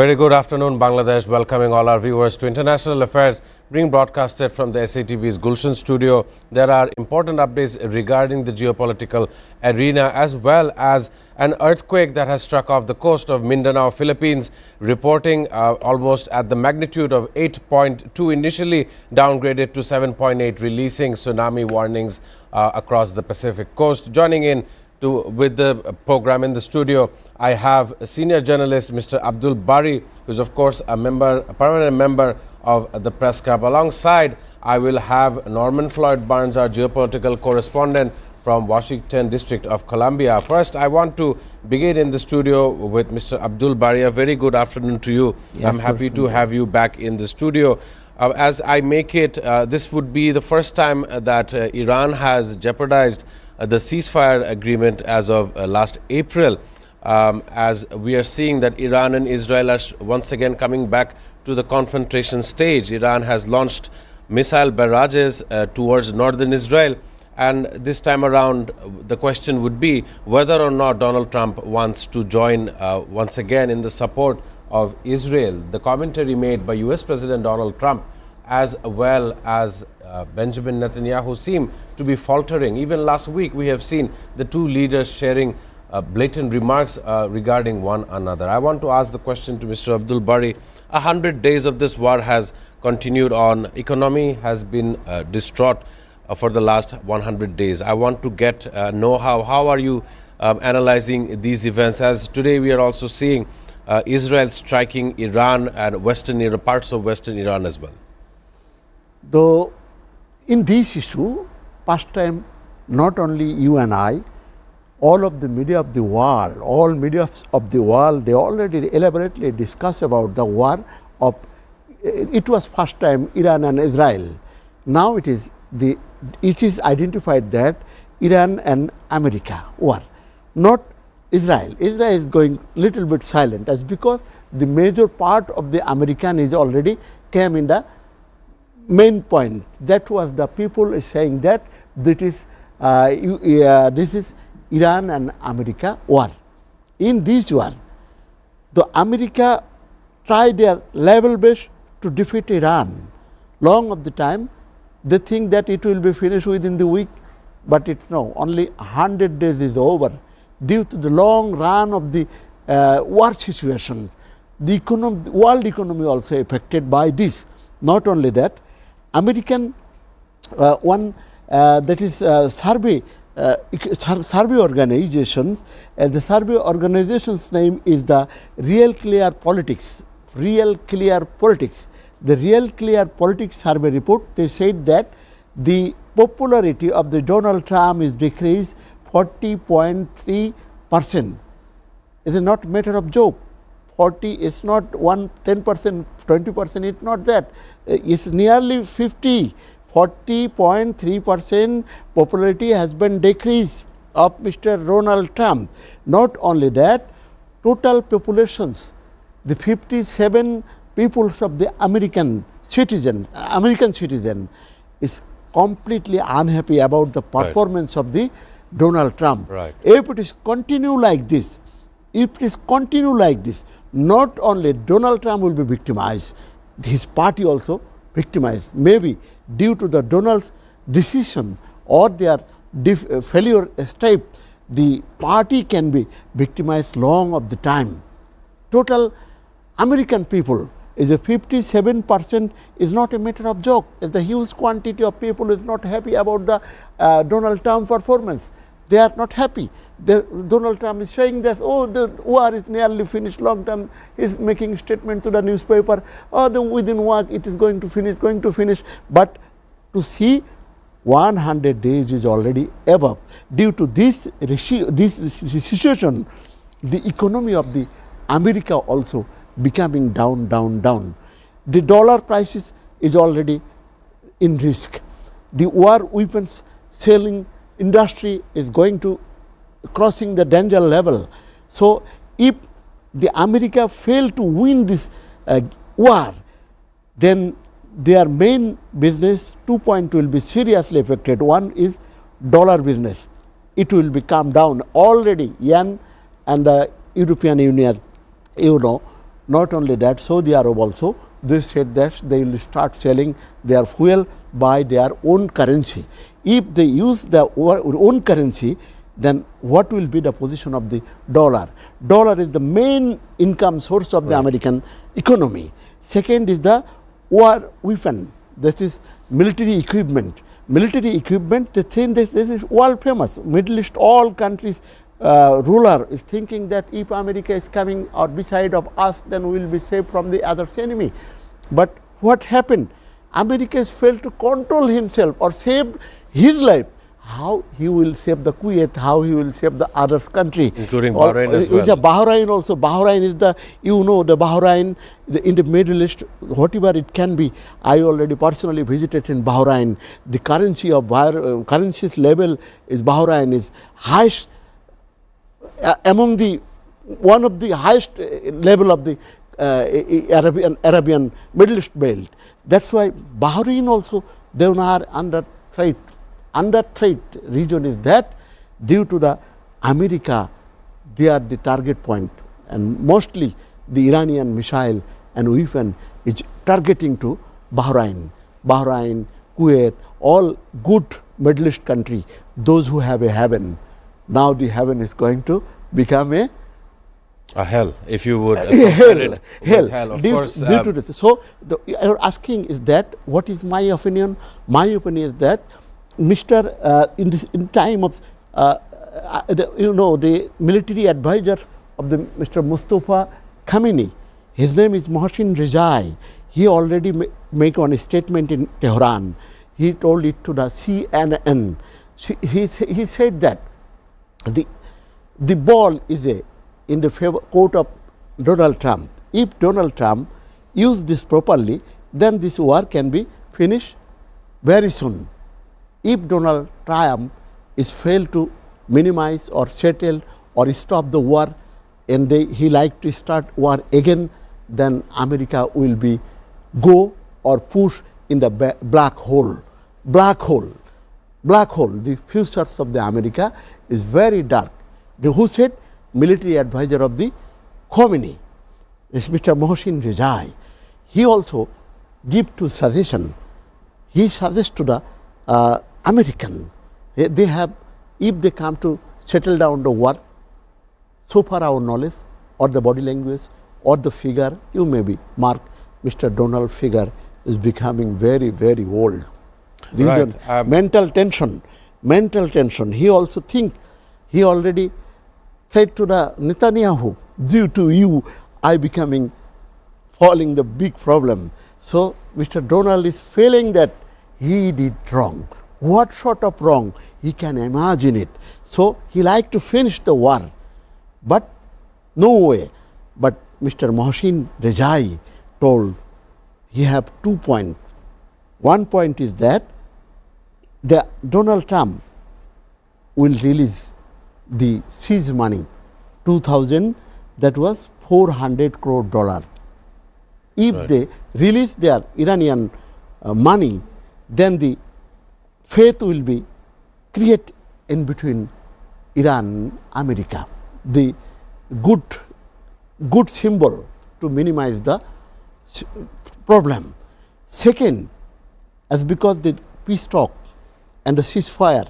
very good afternoon, Bangladesh. Welcoming all our viewers to International Affairs, being broadcasted from the SATV's Gulshan studio. There are important updates regarding the geopolitical arena, as well as an earthquake that has struck off the coast of Mindanao, Philippines, reporting almost at the magnitude of 8.2, initially downgraded to 7.8, releasing tsunami warnings across the Pacific coast. Joining in with the program in the studio, I have a senior journalist, Mr. Abdul Bari, who is of course a permanent member of the press club. Alongside, I will have Norman Floyd Barnes, our geopolitical correspondent from Washington, District of Columbia. First, I want to begin in the studio with Mr. Abdul Bari. A very good afternoon to you. Yes, I'm happy to have you back in the studio. As I make it, this would be the first time that Iran has jeopardized the ceasefire agreement as of last April. As we are seeing that Iran and Israel are once again coming back to the confrontation stage. Iran has launched missile barrages towards northern Israel, and this time around the question would be whether or not Donald Trump wants to join once again in the support of Israel. The commentary made by US President Donald Trump as well as Benjamin Netanyahu seem to be faltering. Even last week we have seen the two leaders sharing blatant remarks regarding one another. I want to ask the question to Mr. Abdul Bari. 100 days of this war has continued on. Economy has been distraught for the last 100 days. I want to know how are you analyzing these events, as today we are also seeing Israel striking Iran and parts of Western Iran as well. Though in this issue, past time, not only you and I, all of the media of the world, all media of the world, they already elaborately discuss about the war of, it was first time Iran and Israel. Now it is identified that Iran and America war, not Israel. Israel is going little bit silent, as because the major part of the American is already came in the main point. That was the people is saying that this is Iran and America war. In this war, the America tried their level best to defeat Iran. Long of the time, they think that it will be finished within the week, but it's no, only 100 days is over. Due to the long run of the war situation, the world economy also affected by this. Not only that, American that is survey organizations, the survey organization's name is the Real Clear Politics. Real Clear Politics. The Real Clear Politics survey report, they said that the popularity of the Donald Trump is decreased 40.3%. It is not a matter of joke. 40 is not 10%, 20%, it's not that. It's nearly 50. 40.3% popularity has been decreased of Mr. Donald Trump. Not only that, total populations, the 57 peoples of the American citizen is completely unhappy about the performance of the Donald Trump. Right. If it is continue like this, not only Donald Trump will be victimized, his party also victimized, maybe due to the Donald's decision or their failure step, the party can be victimized long of the time. Total American people is a 57% is not a matter of joke. The huge quantity of people is not happy about the Donald Trump performance. They are not happy. Donald Trump is saying that, oh, the war is nearly finished long term. He is making statement to the newspaper, oh, within week it is going to finish. But to see 100 days is already above. Due to this situation, the economy of the America also becoming down. The dollar prices is already in risk. The war weapons selling industry is going to crossing the danger level. So if the America fail to win this war, then their main business, 2 points will be seriously affected. One is dollar business. It will become down. Already yen and the European Union, euro, Not only that, Saudi Arab also, they said that they will start selling their fuel by their own currency. If they use their own currency, then what will be the position of the dollar? Dollar is the main income source of the American economy. Second is the war weapon, that is military equipment. Military equipment, the thing this is world famous. Middle East, all countries ruler is thinking that if America is coming or beside of us, then we will be safe from the other's enemy. But what happened? America has failed to control himself or save his life. How he will save the Kuwait, how he will save the other's country. Including Bahrain as well. The Bahrain also. Bahrain is the, the Bahrain in the Middle East, whatever it can be. I already personally visited in Bahrain. The currency of currency's level is Bahrain is highest among the one of the highest level of the Arabian Middle East belt. That's why Bahrain also, they are under threat. Under threat region is that due to the America, they are the target point, and mostly the Iranian missile and weapon is targeting to Bahrain, Kuwait, all good Middle East country, those who have a heaven. Now the heaven is going to become a hell, if you would. Hell. Of Due course. to this. So you're asking is that what is my opinion? My opinion is that in time of the military advisor of the Mr. Mustafa Khamenei, his name is Mohsin Rezai. He already make one statement in Tehran. He told it to the CNN. He said that the ball is in the court of Donald Trump. If Donald Trump use this properly, then this war can be finished very soon. If Donald Trump is failed to minimize or settle or stop the war, and he like to start war again, then America will be go or push in the black hole. The futures of the America is very dark. Who said? Military advisor of the Khamenei is Mr. Mohsin Rezai. He also give to suggestion. He suggests to the American, they have, if they come to settle down the war, so far our knowledge or the body language or the figure, you may be mark, Mr. Donald figure is becoming very, very old. Reason, mental tension. He also think, he already said to the Netanyahu, due to you, I becoming falling the big problem. So Mr. Donald is feeling that he did wrong. What sort of wrong? He can imagine it. So he like to finish the war, but no way. But Mr. Mohsin Rezai told he have 2 points. One point is that the Donald Trump will release the seize money, 2000, that was $400 crore. If they release their Iranian money, then the faith will be create in between Iran and America, the good symbol to minimize the problem. Second, as because the peace talk and the ceasefire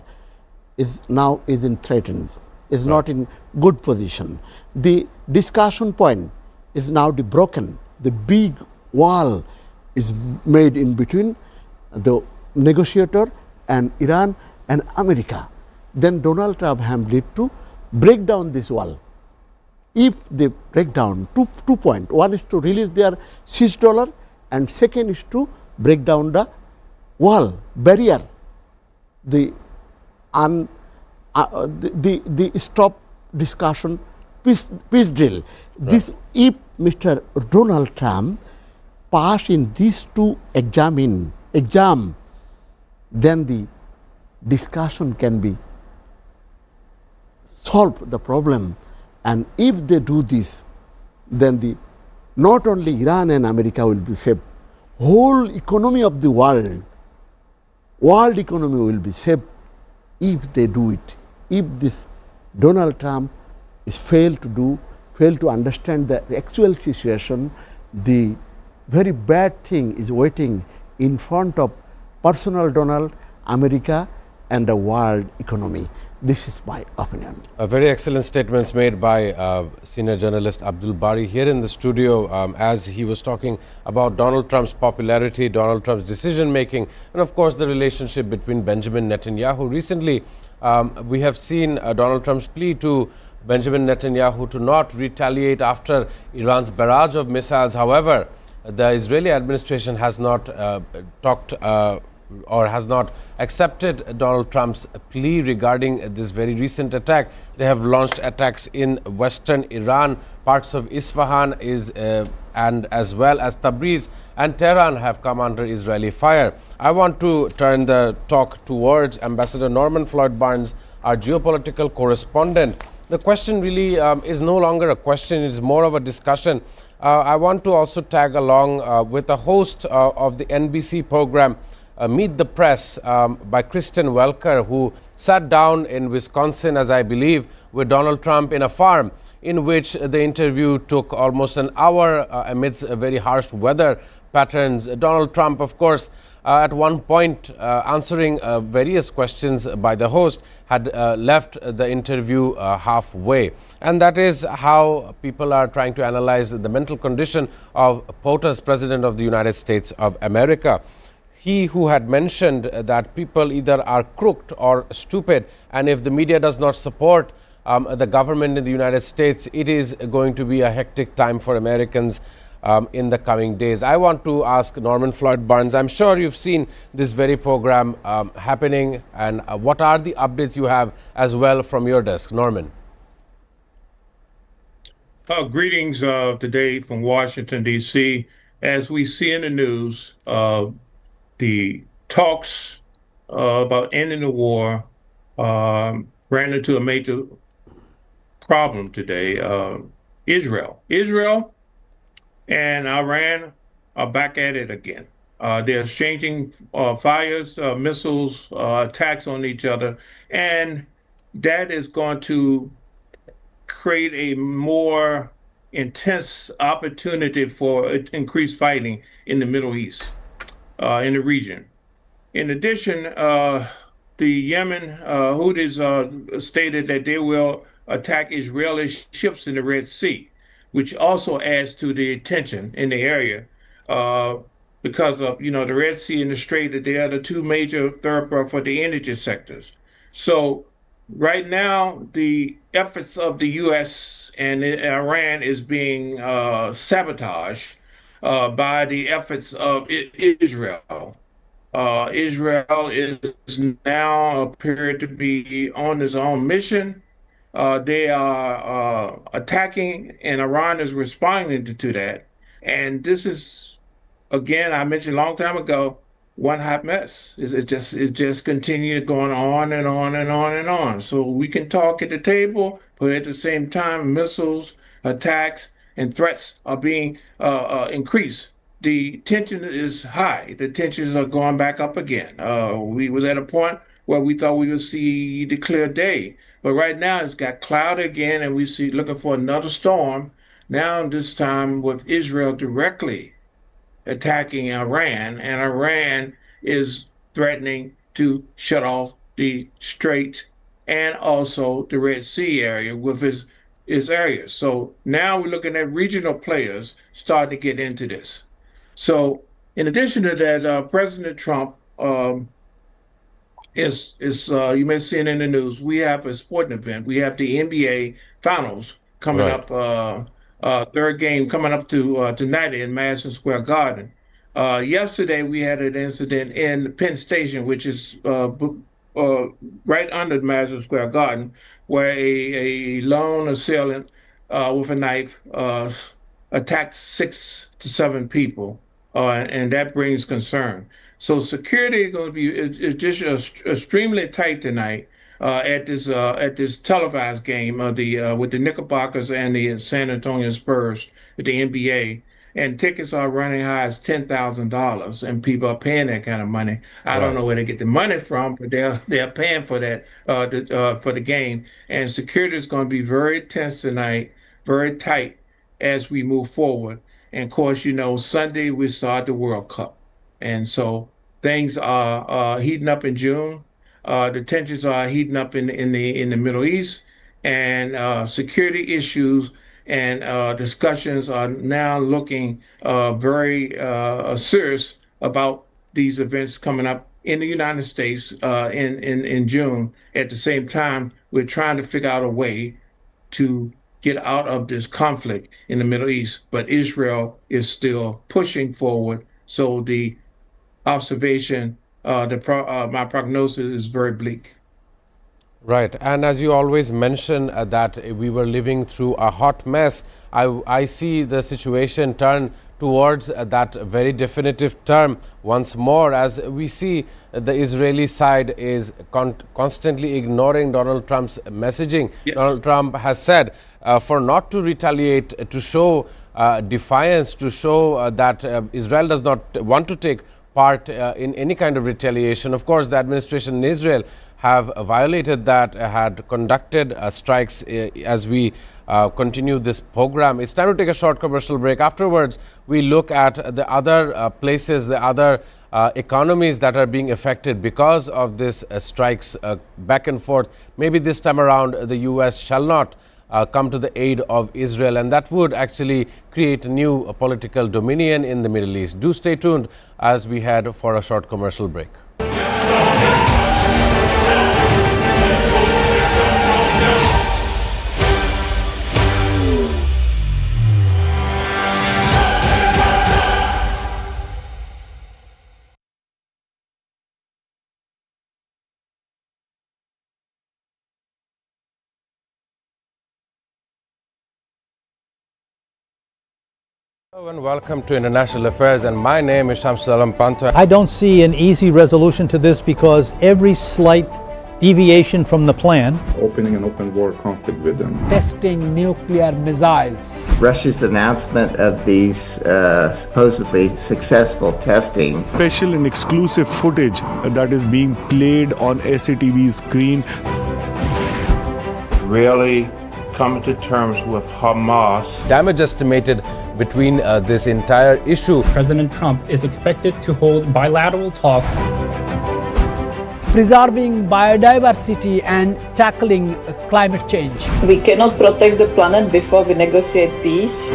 is now in threatened, is not in good position. The discussion point is now broken. The big wall is made in between the negotiator and Iran and America. Then Donald Trump have led to break down this wall. If they break down, two points. One is to release their seized dollar, and second is to break down the wall, barrier, the stop discussion, peace deal. This, if Mr. Donald Trump pass in these two exam, then the discussion can be solve the problem. And if they do this, then not only Iran and America will be saved, whole economy of the world economy will be saved if they do it. If this Donald Trump is failed fail to understand the actual situation. The very bad thing is waiting in front of personal Donald, America, and the world economy. This is my opinion. Very excellent statements made by senior journalist Abdul Bari here in the studio as he was talking about Donald Trump's popularity, Donald Trump's decision making, and of course the relationship between Benjamin Netanyahu. Recently, we have seen Donald Trump's plea to Benjamin Netanyahu to not retaliate after Iran's barrage of missiles. However, the Israeli administration has not talked or has not accepted Donald Trump's plea regarding this very recent attack. They have launched attacks in western Iran, parts of Isfahan and as well as Tabriz and Tehran have come under Israeli fire. I want to turn the talk towards Ambassador Norman Floyd Barnes, our geopolitical correspondent. The question really is no longer a question, it is more of a discussion. I want to also tag along with the host of the NBC program, Meet the Press, by Kristen Welker, who sat down in Wisconsin, as I believe, with Donald Trump in a farm, in which the interview took almost an hour amidst very harsh weather patterns. Donald Trump, of course, at one point answering various questions by the host, had left the interview halfway. And that is how people are trying to analyze the mental condition of POTUS, President of the United States of America. He who had mentioned that people either are crooked or stupid, and if the media does not support the government in the United States, it is going to be a hectic time for Americans in the coming days. I want to ask Norman Floyd Barnes, I'm sure you've seen this very program happening, and what are the updates you have as well from your desk? Norman. Greetings today from Washington, D.C. As we see in the news, the talks about ending the war ran into a major problem today. Israel and Iran are back at it again. They're exchanging fires, missiles, attacks on each other, and that is going to create a more intense opportunity for increased fighting in the Middle East, in the region. In addition, the Yemen Houthis stated that they will attack Israeli ships in the Red Sea, which also adds to the tension in the area because of the Red Sea and the Strait, that they are the two major thoroughfares for the energy sectors. So right now, the efforts of the U.S. and Iran is being sabotaged by the efforts of Israel. Israel is now appeared to be on its own mission. They are attacking, and Iran is responding to that. And this is, again, I mentioned a long time ago, one hot mess. It just continued going on and on and on and on. So we can talk at the table, but at the same time, missiles, attacks, and threats are being increased. The tension is high. The tensions are going back up again. We was at a point where we thought we would see the clear day, but right now it's got cloud again, and we see looking for another storm. Now this time with Israel directly attacking Iran, and Iran is threatening to shut off the Strait and also the Red Sea area with his areas. So now we're looking at regional players starting to get into this. So in addition to that, President Trump is you may see it in the news. We have a sporting event. We have the NBA Finals coming Right. up. Third game coming up to tonight in Madison Square Garden. Yesterday we had an incident in Penn Station, which is right under Madison Square Garden, where a lone assailant with a knife attacked 6 to 7 people, and that brings concern. So security is going to be is just extremely tight tonight at this televised game of the with the Knickerbockers and the San Antonio Spurs with the NBA. And tickets are running high as $10,000, and people are paying that kind of money. I don't Right. know where they get the money from, but they're paying for that for the game. And security is going to be very tense tonight. very tight as we move forward. And of course, Sunday we start the World Cup. And so things are heating up in June. The tensions are heating up in the Middle East, and security issues and discussions are now looking very serious about these events coming up in the United States in June. At the same time, we're trying to figure out a way to get out of this conflict in the Middle East, but Israel is still pushing forward. So the observation, my prognosis is very bleak. Right. And as you always mention that we were living through a hot mess, I see the situation turn towards that very definitive term once more, as we see the Israeli side is constantly ignoring Donald Trump's messaging. Yes. Donald Trump has said for not to retaliate, to show defiance, to show that Israel does not want to take part in any kind of retaliation. Of course, the administration in Israel have violated that, had conducted strikes as we continue this program. It's time to take a short commercial break. Afterwards, we look at the other places, the other economies that are being affected because of this strikes back and forth. Maybe this time around, the U.S. shall not come to the aid of Israel, and that would actually create a new political dominion in the Middle East. Do stay tuned as we head for a short commercial break. Hello and welcome to International Affairs, and my name is Shamsul Panto. I don't see an easy resolution to this because every slight deviation from the plan, opening an open war conflict with them, testing nuclear missiles, Russia's announcement of these supposedly successful testing, special and exclusive footage that is being played on SATV screen, Really coming to terms with Hamas. Damage estimated between this entire issue. President Trump is expected to hold bilateral talks, preserving biodiversity and tackling climate change. We cannot protect the planet before we negotiate peace.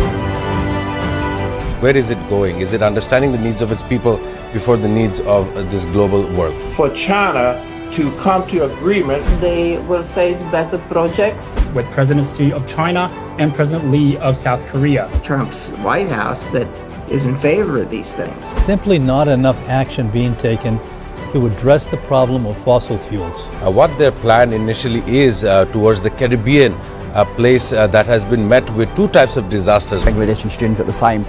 Where is it going? Is it understanding the needs of its people before the needs of this global world? For China to come to agreement, They will face better projects. with President Xi of China and President Lee of South Korea. Trump's White House that is in favor of these things. simply not enough action being taken to address the problem of fossil fuels. What their plan initially is towards the Caribbean, a place that has been met with two types of disasters. Bangladeshi students at the same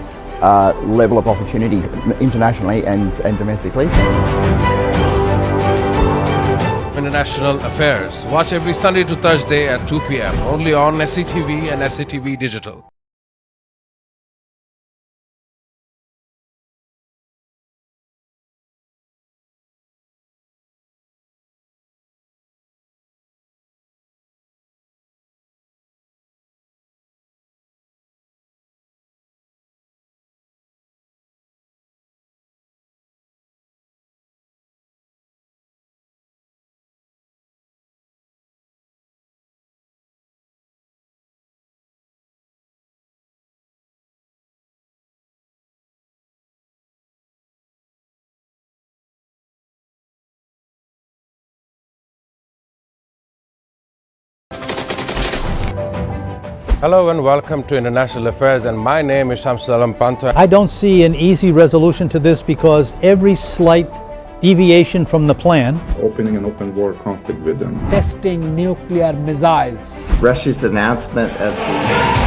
level of opportunity internationally and domestically. International Affairs. Watch every Sunday to Thursday at 2 p.m. only on SATV and SATV Digital. Hello and welcome to International Affairs, and my name is Shamsul Panto. I don't see an easy resolution to this because every slight deviation from the plan, opening an open war conflict with them, testing nuclear missiles, Russia's announcement of the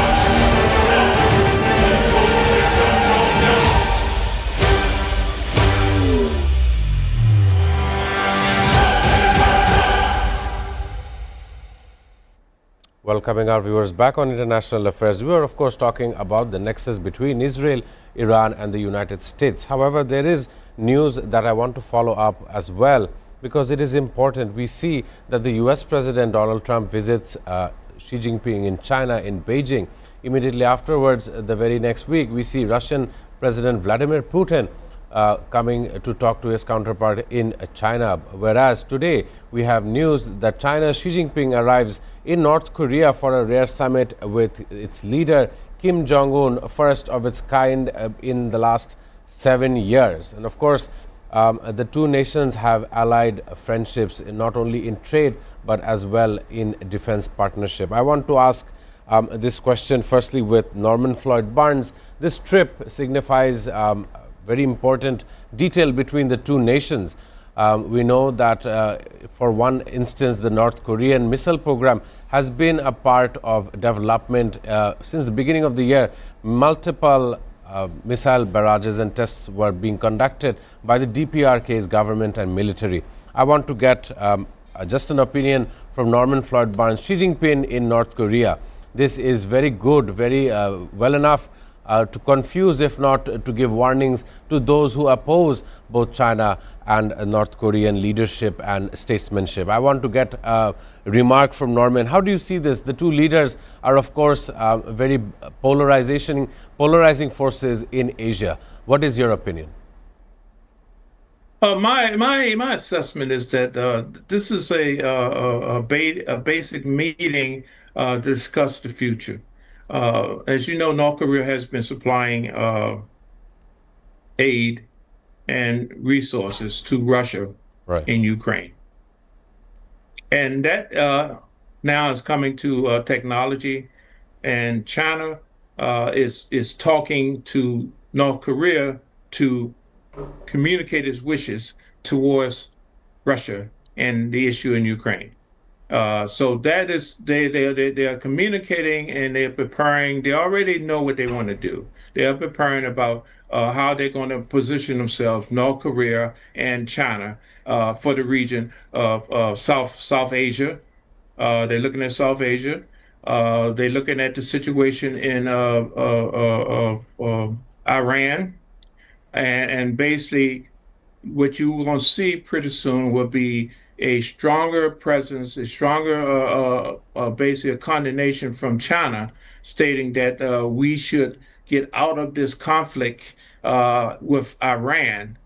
Welcoming our viewers back on International Affairs. We are, of course, talking about the nexus between Israel, Iran and the United States. However, there is news that I want to follow up as well, because it is important. We see that the U.S. President Donald Trump visits Xi Jinping in China, in Beijing. immediately afterwards, the very next week, we see Russian President Vladimir Putin coming to talk to his counterpart in China. Whereas today we have news that China's Xi Jinping arrives in North Korea for a rare summit with its leader Kim Jong-un, first of its kind in the last 7 years. And of course, the two nations have allied friendships not only in trade but as well in defense partnership. I want to ask this question firstly with Norman Floyd Barnes. This trip signifies very important detail between the two nations. We know that for one instance, the North Korean missile program has been a part of development since the beginning of the year. Multiple missile barrages and tests were being conducted by the DPRK's government and military. I want to get just an opinion from Norman Floyd Barnes. Xi Jinping in North Korea. This is very good, very well enough to confuse, if not to give warnings to those who oppose both China and North Korean leadership and statesmanship. I want to get a remark from Norman. How do you see this? The two leaders are, of course, very polarizing forces in Asia. What is your opinion? My assessment is that this is a basic meeting to discuss the future. As you know, North Korea has been supplying aid and resources to Russia in Ukraine. And that now is coming to technology, and China is talking to North Korea to communicate its wishes towards Russia and the issue in Ukraine. So that is they are communicating and they're preparing. They already know what they want to do. They are preparing about how they're going to position themselves, North Korea and China, for the region of South Asia. They're looking at South Asia. They're looking at the situation in Iran, and basically what you're going to see pretty soon will be a stronger presence, a stronger, basically a condemnation from China, stating that we should get out of this conflict with Iran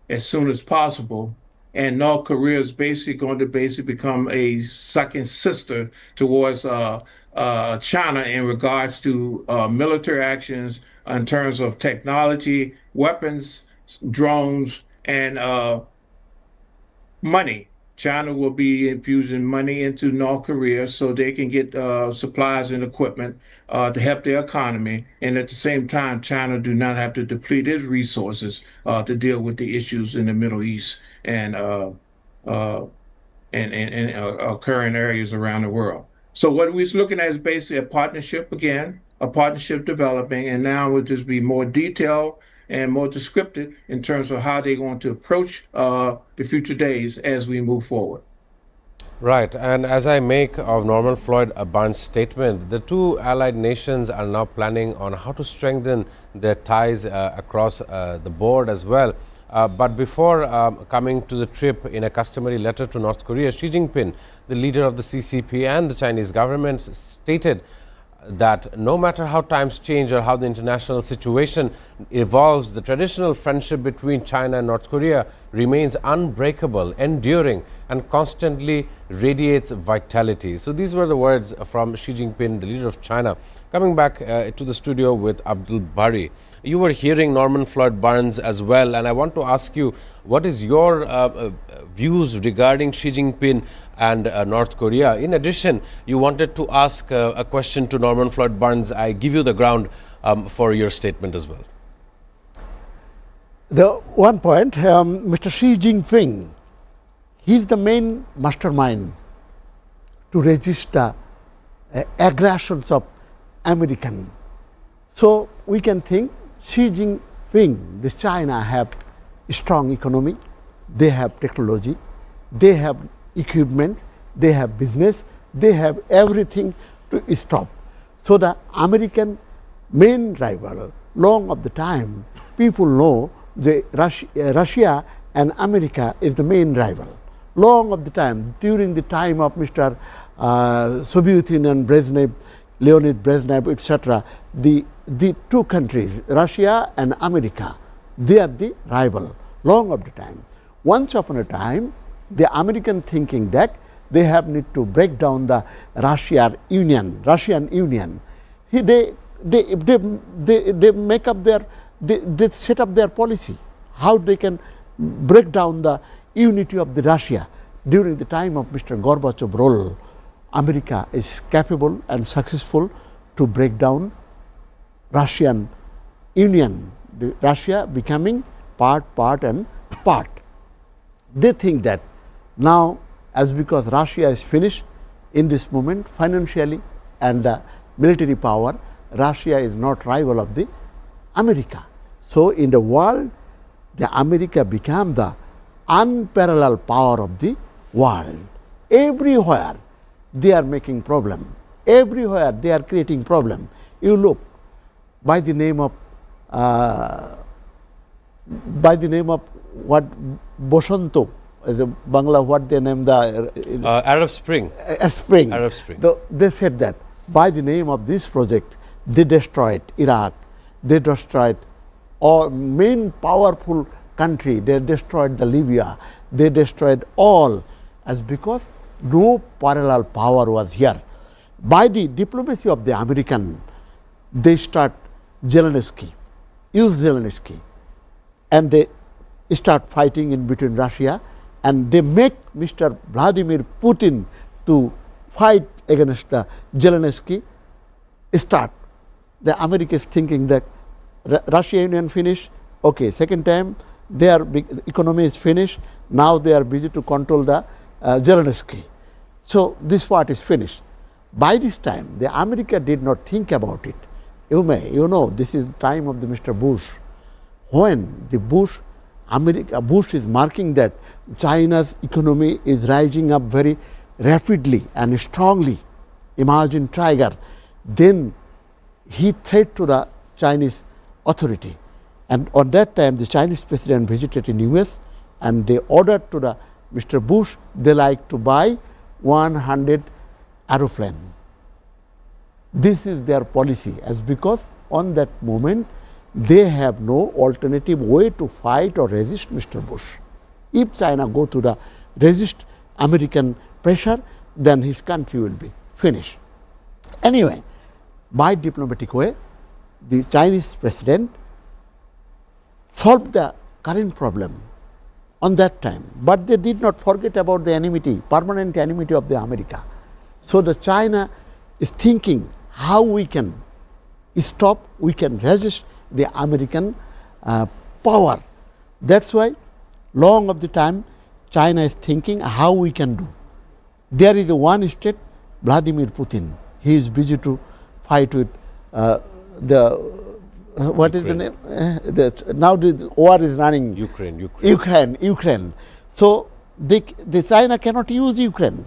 as soon as possible. And North Korea is basically going to become a second sister towards China in regards to military actions in terms of technology, weapons, drones, and money. China will be infusing money into North Korea so they can get supplies and equipment to help their economy. And at the same time, China do not have to deplete its resources to deal with the issues in the Middle East and occurring areas around the world. So what we're looking at is basically a partnership again, a partnership developing, and now will just be more detailed and more descriptive in terms of how they're going to approach the future days as we move forward. Right, and as I make of Norman Floyd Barnes' statement, the two allied nations are now planning on how to strengthen their ties across the board as well. But before coming to the trip, in a customary letter to North Korea, Xi Jinping, the leader of the CCP and the Chinese government, stated that no matter how times change or how the international situation evolves, the traditional friendship between China and North Korea remains unbreakable, enduring, and constantly radiates vitality. So these were the words from Xi Jinping, the leader of China. Coming back to the studio with Abdul Bari. You were hearing Norman Floyd Barnes as well, and I want to ask you, what is your views regarding Xi Jinping and North Korea? In addition, you wanted to ask a question to Norman Floyd Barnes. I give you the ground for your statement as well. The one point, Mr. Xi Jinping, he is the main mastermind to resist the aggressions of American. So we can think Xi Jinping, this China have strong economy, they have technology, they have equipment, they have business, they have everything to stop. So the American main rival, long of the time, people know the Russia and America is the main rival. Long of the time, during the time of Mr. Soviet Union, Brezhnev Leonid Brezhnev, etc., the two countries, Russia and America, they are the rival long of the time. Once upon a time, the American thinking that they have need to break down the Russian Union. They make up they set up their policy, how they can break down the unity of the Russia. During the time of Mr. Gorbachev rule, America is capable and successful to break down Russian Union, Russia becoming part and part. They think that now, as because Russia is finished in this moment financially and the military power, Russia is not rival of the America. So in the world, the America became the unparalleled power of the world. Everywhere they are making problem. Everywhere they are creating problem. You look by the name of what Boshanto, the Bangla, what they name the Arab Spring. Spring. Arab Spring. They said that by the name of this project, they destroyed Iraq, they destroyed all main powerful country, they destroyed the Libya, they destroyed all, as because no parallel power was here. By the diplomacy of the American, they start Zelensky, use Zelensky, and they start fighting in between Russia, and they make Mr. Vladimir Putin to fight against the Zelensky. Start. The America is thinking that Russia Union finished. Okay, second time their economy is finished. Now they are busy to control the Zelensky. So this part is finished. By this time, the America did not think about it. You know, this is the time of the Mr. Bush. When the Bush is marking that China's economy is rising up very rapidly and strongly. Imagine tiger. Then he threat to the Chinese authority. And on that time, the Chinese president visited in US, and they ordered to the Mr. Bush, they like to buy 100 aeroplane. This is their policy, as because on that moment, they have no alternative way to fight or resist Mr. Bush. If China go to the resist American pressure, then his country will be finished. Anyway, by diplomatic way, the Chinese president solved the current problem on that time, but they did not forget about the enmity, permanent enmity of the America. So the China is thinking how we can stop, we can resist the American power. That's why long of the time China is thinking how we can do. There is one state, Vladimir Putin. He is busy to fight with what Ukraine. Is the name? Now the war is running. Ukraine. So the China cannot use Ukraine.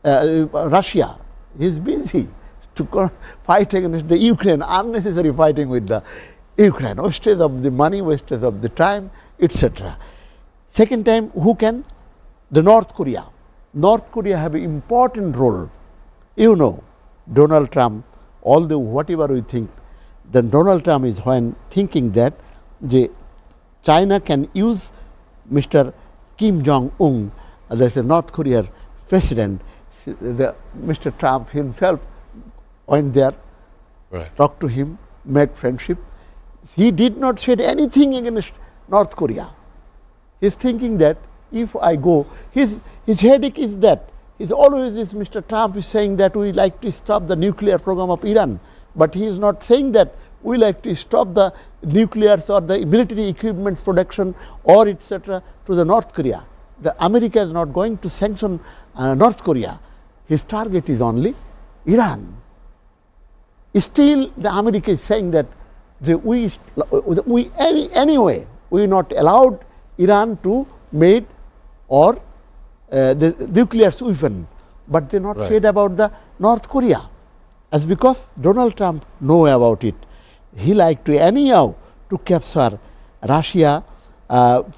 Russia is busy to fight against the Ukraine, unnecessary fighting with the Ukraine, wastage of the money, wastage of the time, etc. Second time, who can? The North Korea. North Korea have an important role. You know, Donald Trump, although whatever we think, then Donald Trump is when thinking that China can use Mr. Kim Jong-un, as a North Korea president. Mr. Trump himself went there, talked to him, made friendship. He did not say anything against North Korea. He is thinking that if I go, his headache is that is always this Mr. Trump is saying that we like to stop the nuclear program of Iran, but he is not saying that we like to stop the nuclears or the military equipments production or etc. to the North Korea. The America is not going to sanction North Korea. His target is only Iran. Still, the America is saying that anyway we not allowed Iran to make or the nuclear weapon, but they not said about the North Korea, as because Donald Trump know about it. He like to anyhow to capture Russia,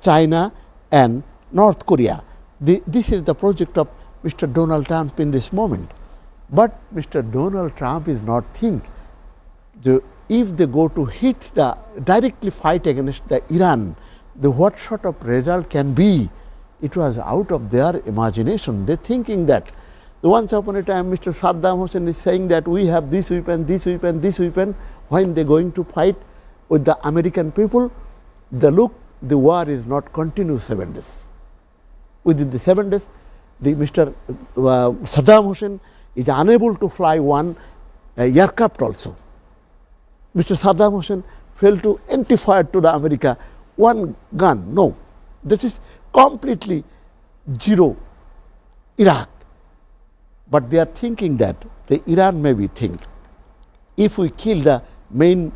China and North Korea. This is the project of Mr. Donald Trump in this moment. But Mr. Donald Trump is not think if they go to hit the directly fight against the Iran, what sort of result can be. It was out of their imagination. They thinking that once upon a time Mr. Saddam Hussein is saying that we have this weapon, this weapon, this weapon. When they going to fight with the American people, the war is not continue 7 days. Within the 7 days, the Mr. Saddam Hussein is unable to fly one aircraft also. Mr. Saddam Hussein failed to anti-fire to the America one gun. No, this is completely zero Iraq. But they are thinking that the Iran maybe think if we kill the main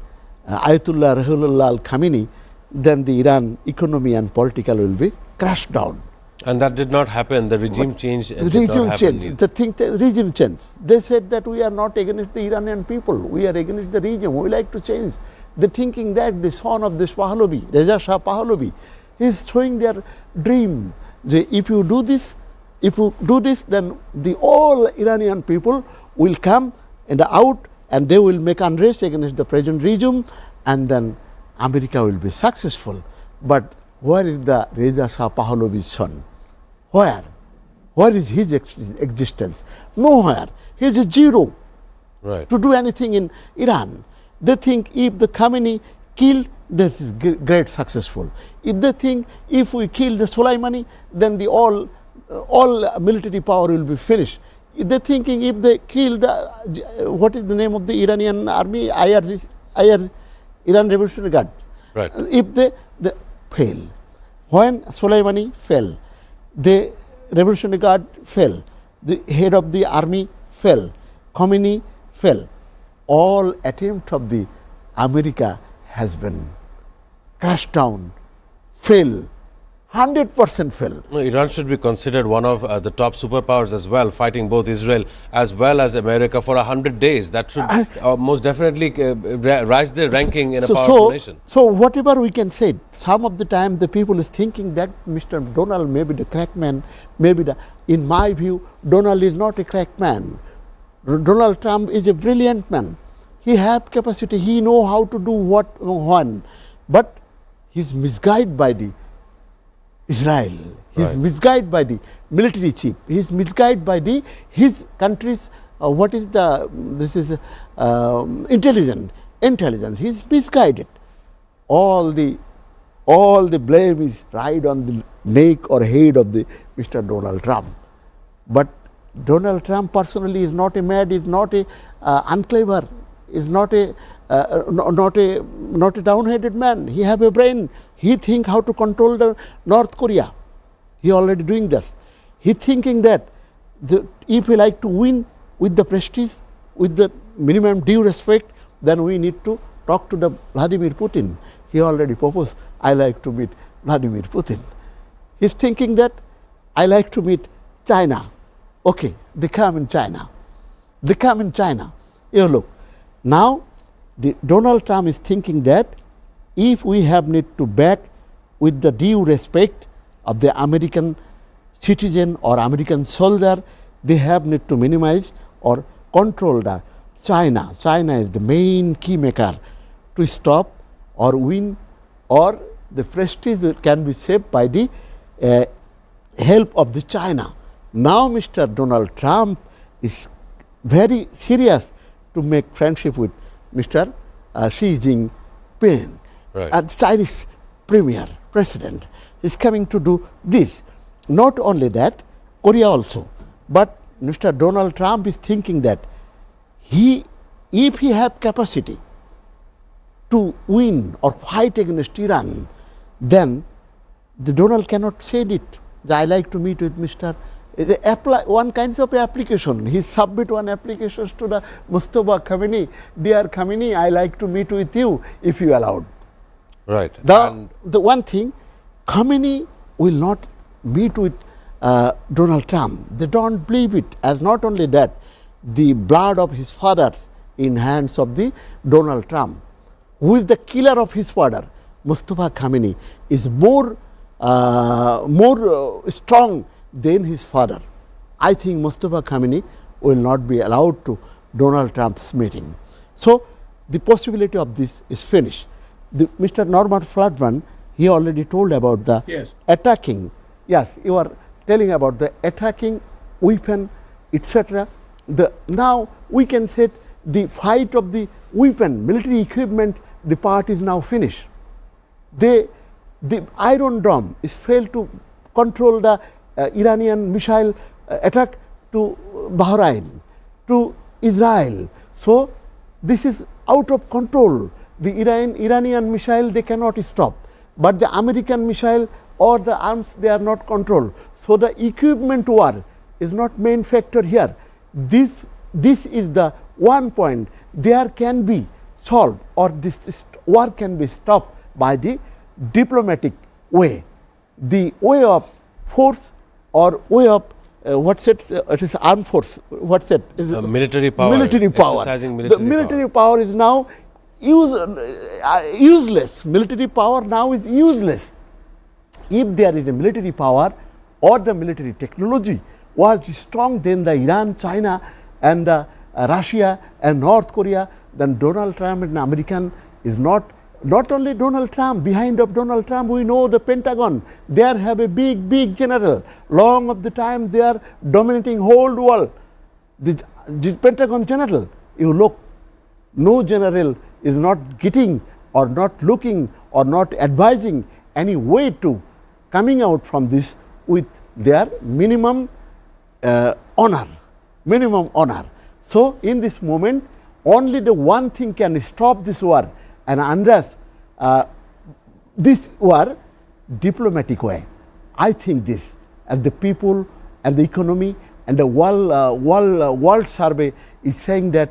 Ayatollah Ruhollah al-Khamenei, then the Iran economy and political will be crashed down. And that did not happen. The regime change. The regime changed. The regime changed. They said that we are not against the Iranian people. We are against the regime. We like to change. They thinking that the son of this Pahlavi, Reza Shah Pahlavi, is showing their dream. If you do this, then the all Iranian people will come and out, and they will make unrest against the present regime, and then America will be successful. But where is the Reza Shah Pahlavi's son? Where? Where is his existence? Nowhere. He is a zero to do anything in Iran. They think if the Khamenei kill, this is great successful. If they think if we kill the Soleimani, then the all military power will be finished. If they thinking if they kill the what is the name of the Iranian army? Iran Revolutionary Guard. Right. If they fail, when Soleimani fell, the Revolutionary Guard fell, the head of the army fell, Khomeini fell. All attempt of the America has been crashed down, fail, 100% fell. No, Iran should be considered one of the top superpowers as well, fighting both Israel as well as America for 100 days. That should most definitely rise their ranking in a powerful nation. So whatever we can say, some of the time the people is thinking that Mr. Donald may be the crack man, in my view, Donald is not a crack man. Donald Trump is a brilliant man. He have capacity, he know how to do what, when, but he is misguided by the Israel. He is misguided by the military chief. He is misguided by his country's intelligence. He is misguided. All the blame is right on the neck or head of the Mr. Donald Trump. But Donald Trump personally is not a mad, is not a unclever, is not a down-headed man. He have a brain. He think how to control the North Korea. He already doing this. He thinking that if we like to win with the prestige, with the minimum due respect, then we need to talk to the Vladimir Putin. He already proposed, I like to meet Vladimir Putin. He's thinking that I like to meet China. Okay, they come in China. You look, now Donald Trump is thinking that if we have need to back with the due respect of the American citizen or American soldier, they have need to minimize or control the China. China is the main key maker to stop or win, or the prestige can be saved by the help of the China. Now Mr. Donald Trump is very serious to make friendship with Mr. Xi Jinping. The Chinese president is coming to do this. Not only that, Korea also. But Mr. Donald Trump is thinking that if he have capacity to win or fight against Iran, then the Donald cannot say it. I like to meet with Mr. One kind of application. He submit one application to the Mustafa Khamenei. Dear Khamenei, I like to meet with you if you allowed. Right. The one thing, Khamenei will not meet with Donald Trump. They don't believe it. As not only that, the blood of his father in hands of the Donald Trump, who is the killer of his father, Mustafa Khamenei, is more strong than his father. I think Mustafa Khamenei will not be allowed to Donald Trump's meeting. So the possibility of this is finished. Mr. Norman Fladman, he already told about the Yes. attacking. Yes, you are telling about the attacking weapon, etc. Now we can say the fight of the weapon, military equipment, the part is now finished. The Iron Dome is failed to control the Iranian missile attack to Bahrain, to Israel. So this is out of control. The Iranian missile they cannot stop, but the American missile or the arms they are not controlled. So the equipment war is not main factor here. This is the one point. There can be solved, or this war can be stopped by the diplomatic way. The way of force or way of it is armed force. What's it? Military power. Military power. Exercising The military power is now useless. Military power now is useless. If there is a military power or the military technology was strong, then the Iran, China, and Russia and North Korea, then Donald Trump and American is not only Donald Trump. Behind of Donald Trump, we know the Pentagon. They have a big general. Long of the time, they are dominating whole world. The Pentagon general, you look, no general is not getting or not looking or not advising any way to coming out from this with their minimum honor. So in this moment, only the one thing can stop this war, and unless this war, diplomatic way. I think this, as the people and the economy and the world survey is saying that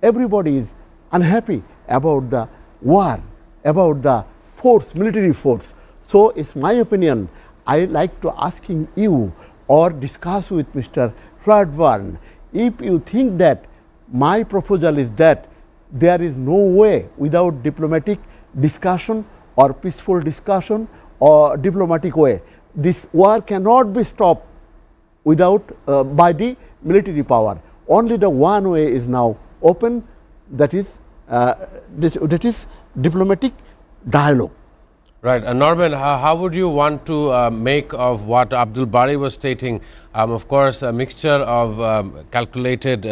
everybody is unhappy about the war, about the force, military force. So it's my opinion. I like to asking you or discuss with Mr. Fladman, if you think that my proposal is that there is no way without diplomatic discussion or peaceful discussion or diplomatic way, this war cannot be stopped without by the military power. Only the one way is now open, that is diplomatic dialogue. Right. Norman, how would you want to make of what Abdul Bari was stating? Of course, a mixture of calculated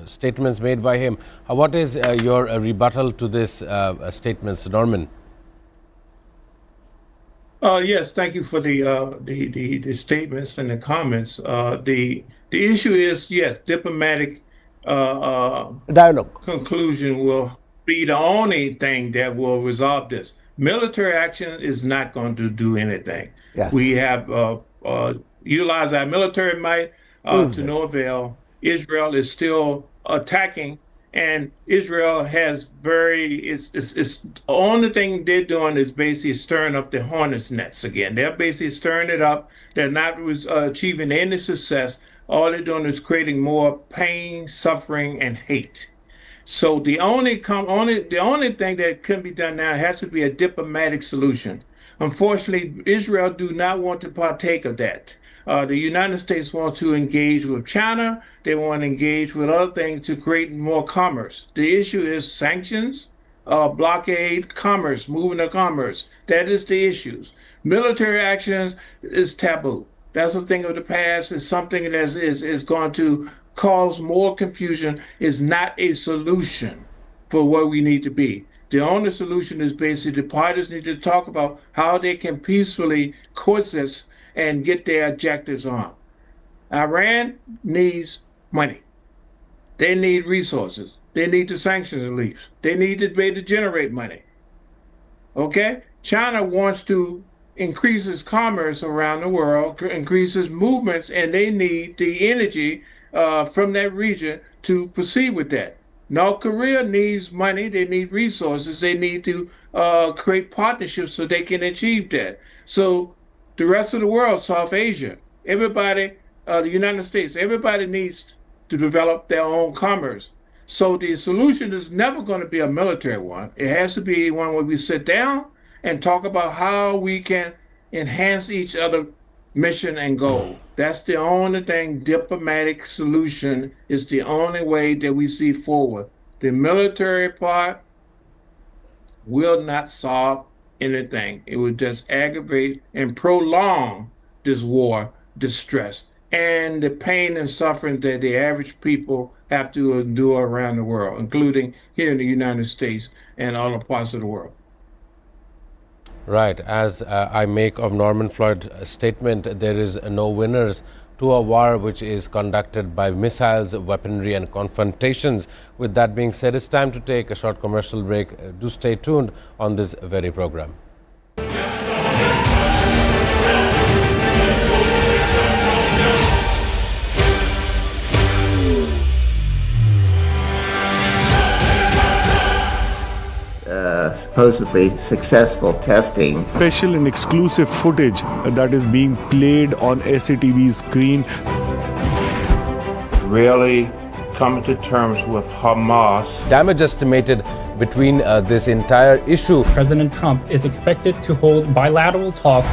statements made by him. What is your rebuttal to this statements, Norman? Yes, thank you for the statements and the comments. The issue is, yes, diplomatic dialogue conclusion will be the only thing that will resolve this. Military action is not going to do anything. Yes. We have utilized our military might to no avail. Israel is still attacking, and Israel has it's the only thing they're doing is basically stirring up the hornet's nest again. They're basically stirring it up. They're not achieving any success. All they're doing is creating more pain, suffering, and hate. So the only thing that can be done now has to be a diplomatic solution. Unfortunately, Israel do not want to partake of that. The United States wants to engage with China. They want to engage with other things to create more commerce. The issue is sanctions, blockade, commerce, movement of commerce. That is the issues. Military actions is taboo. That's a thing of the past. It's something that is going to cause more confusion, is not a solution for where we need to be. The only solution is basically the parties need to talk about how they can peacefully coexist and get their objectives on. Iran needs money. They need resources. They need the sanctions relief. They need to be able to generate money. Okay? China wants to increase its commerce around the world, increase its movements, and they need the energy from that region to proceed with that. North Korea needs money, they need resources, they need to create partnerships so they can achieve that. So the rest of the world, South Asia, everybody, the United States, everybody needs to develop their own commerce. So the solution is never going to be a military one. It has to be one where we sit down and talk about how we can enhance each other mission and goal. That's the only thing. Diplomatic solution is the only way that we see forward. The military part will not solve anything. It will just aggravate and prolong this war distress and the pain and suffering that the average people have to endure around the world, including here in the United States and other parts of the world. Right. As I make of Norman Floyd's statement, there is no winners to a war which is conducted by missiles, weaponry and confrontations. With that being said, it's time to take a short commercial break. Do stay tuned on this very program. Supposedly successful testing. Special and exclusive footage that is being played on SATV's screen. Really coming to terms with Hamas. Damage estimated between this entire issue. President Trump is expected to hold bilateral talks.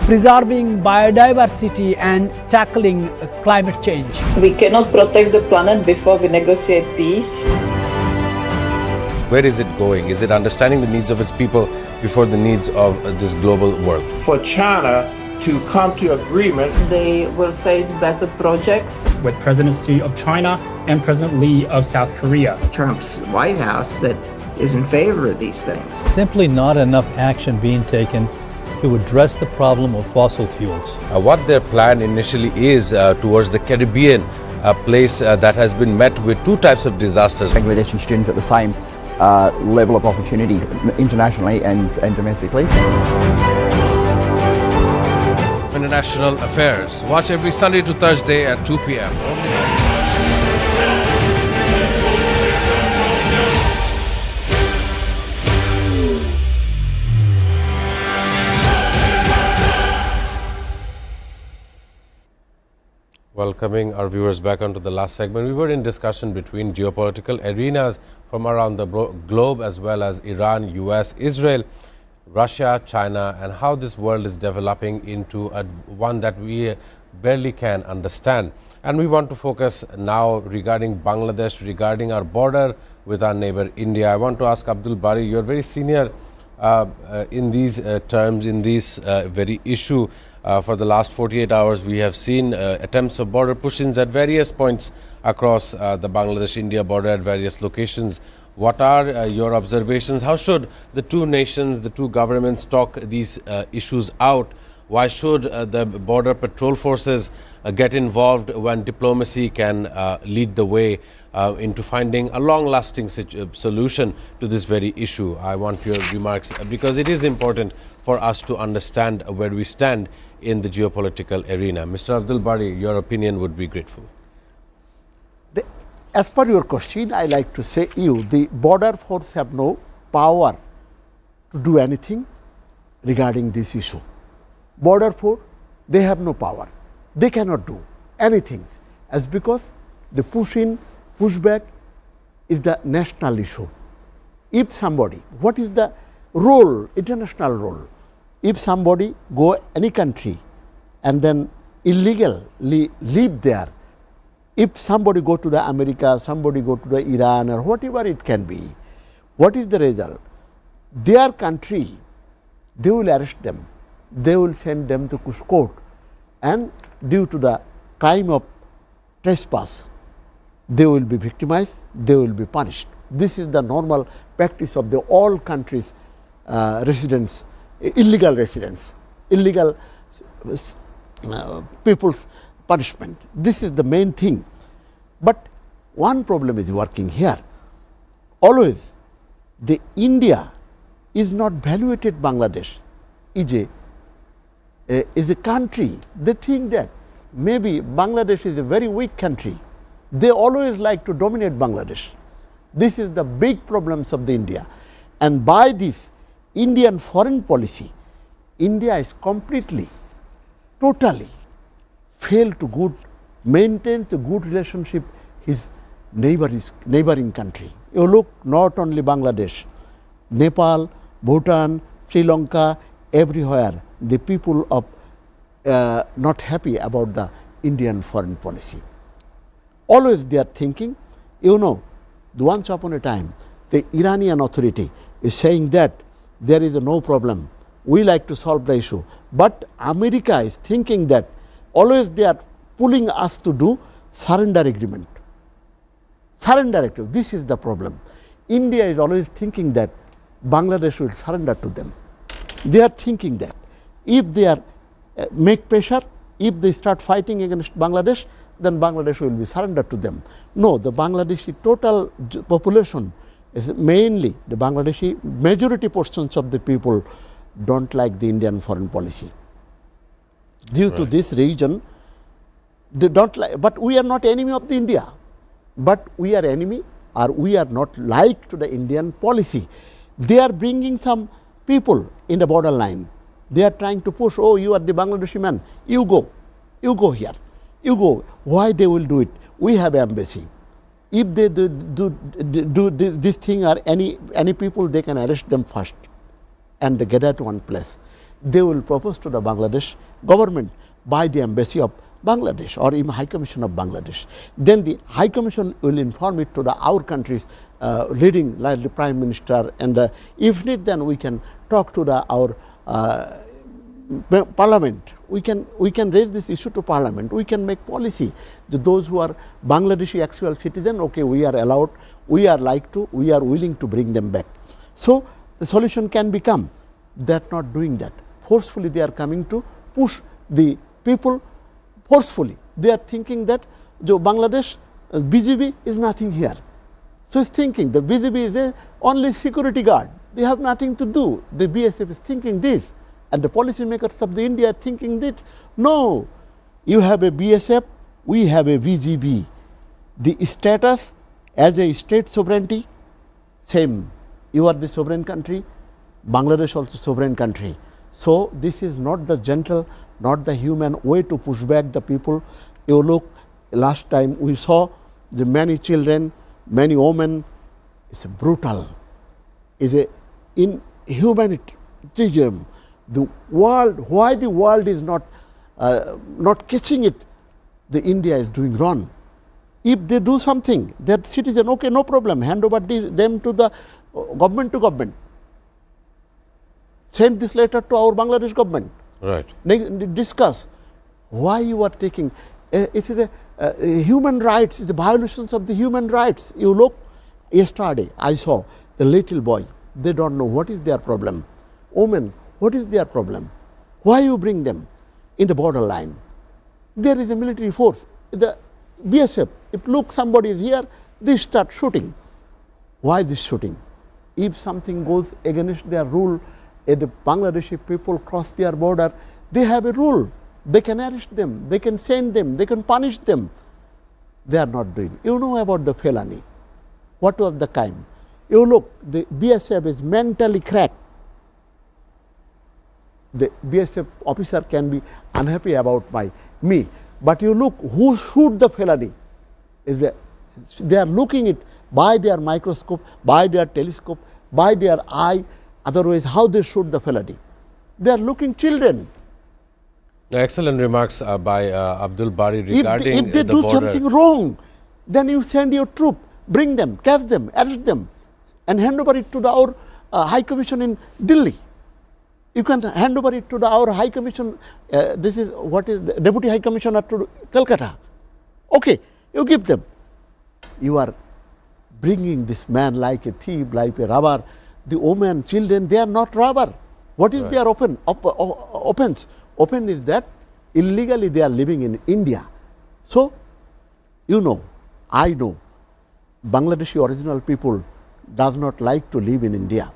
Preserving biodiversity and tackling climate change. We cannot protect the planet before we negotiate peace. Where is it going? Is it understanding the needs of its people before the needs of this global world? For China to come to agreement, They will face better projects. With President Xi of China and President Lee of South Korea. Trump's White House that is in favor of these things. Simply not enough action being taken to address the problem of fossil fuels. What their plan initially is towards the Caribbean, a place that has been met with two types of disasters. Bangladeshi students at the same level of opportunity internationally and domestically. International Affairs. Watch every Sunday to Thursday at 2 p.m. Welcoming our viewers back onto the last segment. We were in discussion between geopolitical arenas from around the globe, as well as Iran, US, Israel, Russia, China, and how this world is developing into one that we barely can understand. And we want to focus now regarding Bangladesh, regarding our border with our neighbor India. I want to ask Abdul Bari, you're very senior in these terms, in this very issue. For the last 48 hours, we have seen attempts of border push-ins at various points across the Bangladesh-India border at various locations. What are your observations? How should the two nations, the two governments talk these issues out? Why should the border patrol forces get involved when diplomacy can lead the way into finding a long-lasting solution to this very issue? I want your remarks because it is important for us to understand where we stand in the geopolitical arena. Mr. Abdul Bari, your opinion would be grateful. As per your question, I like to say you, the border force have no power to do anything regarding this issue. Border force, they have no power. They cannot do anything as because the push-in, pushback is the national issue. If somebody, what is the role, international role? If somebody go any country and then illegally live there, if somebody go to the America, somebody go to the Iran or whatever it can be, what is the result? Their country, they will arrest them, they will send them to court, and due to the crime of trespass, they will be victimized, they will be punished. This is the normal practice of the all countries' residents, illegal residents, illegal people's punishment. This is the main thing. But one problem is working here. Always the India is not valuated Bangladesh is a country. They think that maybe Bangladesh is a very weak country. They always like to dominate Bangladesh. This is the big problems of the India. And by this Indian foreign policy, India is completely, totally failed to maintain the good relationship his neighboring country. You look not only Bangladesh, Nepal, Bhutan, Sri Lanka, everywhere the people of not happy about the Indian foreign policy. Always they are thinking, you know, once upon a time, the Iranian authority is saying that there is no problem, we like to solve the issue. But America is thinking that always they are pulling us to do surrender agreement. Surrender agreement, this is the problem. India is always thinking that Bangladesh will surrender to them. They are thinking that if they are make pressure, if they start fighting against Bangladesh, then Bangladesh will be surrendered to them. No, the Bangladeshi total population is mainly the Bangladeshi majority portions of the people don't like the Indian foreign policy. Due to this region, they don't like, but we are not enemy of the India, but we are enemy or we are not like to the Indian policy. They are bringing some people in the borderline. They are trying to push, oh, you are the Bangladeshi man, you go here, you go. Why they will do it? We have embassy. If they do this thing or any people, they can arrest them first and they get at one place. They will propose to the Bangladesh government by the embassy of Bangladesh or even High Commission of Bangladesh. Then the High Commission will inform it to our countries leading, like the Prime Minister, and if need, then we can talk to our Parliament. We can raise this issue to Parliament. We can make policy. Those who are Bangladeshi actual citizen, okay, we are allowed, we are willing to bring them back. So the solution can become that not doing that. Forcefully they are coming to push the people forcefully. They are thinking that Bangladesh, BGB is nothing here. So it's thinking the BGB is only security guard. They have nothing to do. The BSF is thinking this, and the policymakers of the India are thinking this. No, you have a BSF, we have a BGB. The status as a state sovereignty, same. You are the sovereign country, Bangladesh also sovereign country. So this is not the gentle, not the human way to push back the people. You look, last time we saw the many children, many women. It's brutal. It's a inhumanitarian. The world, why the world is not catching it? The India is doing wrong. If they do something, that citizen, okay, no problem, hand over them to the government to government. Send this letter to our Bangladesh government. Right. Discuss why you are taking. It is a human rights, it's the violations of the human rights. You look, yesterday I saw the little boy. They don't know what is their problem. Women, what is their problem? Why you bring them in the borderline? There is a military force. The BSF, if look somebody is here, they start shooting. Why this shooting? If something goes against their rule, if the Bangladeshi people cross their border, they have a rule. They can arrest them, they can send them, they can punish them. They are not doing. You know about the felony. What was the crime? You look, the BSF is mentally cracked. The BSF officer can be unhappy about me, but you look who shoot the felony. They are looking it by their microscope, by their telescope, by their eye. Otherwise, how they shoot the felony? They are looking children. Excellent remarks by Abdul Bari regarding if they do something wrong, then you send your troop, bring them, catch them, arrest them, and hand over it to our High Commission in Delhi. You can hand over it to our High Commission. This is what is the Deputy High Commissioner to Calcutta. Okay, you give them. You are bringing this man like a thief, like a robber. The women, children, they are not robber. What is their offense? Offense is that illegally they are living in India. So, you know, I know, Bangladeshi original people does not like to live in India.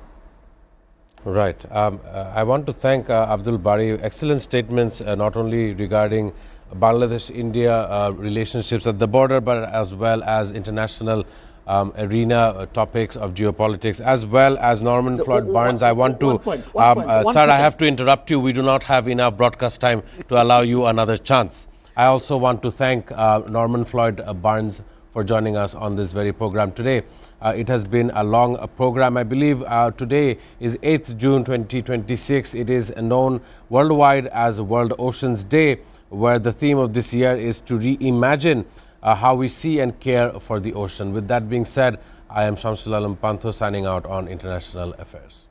Right. I want to thank Abdul Bari. Excellent statements, not only regarding Bangladesh-India relationships at the border, but as well as international arena topics of geopolitics, as well as Norman Floyd Barnes. I want to, sir, I have to interrupt you. We do not have enough broadcast time to allow you another chance. I also want to thank Norman Floyd Barnes for joining us on this very program today. It has been a long program. I believe today is 8th June 2026. It is known worldwide as World Oceans Day, where the theme of this year is to reimagine how we see and care for the ocean. With that being said, I am Shamsul Alam Pantho signing out on International Affairs.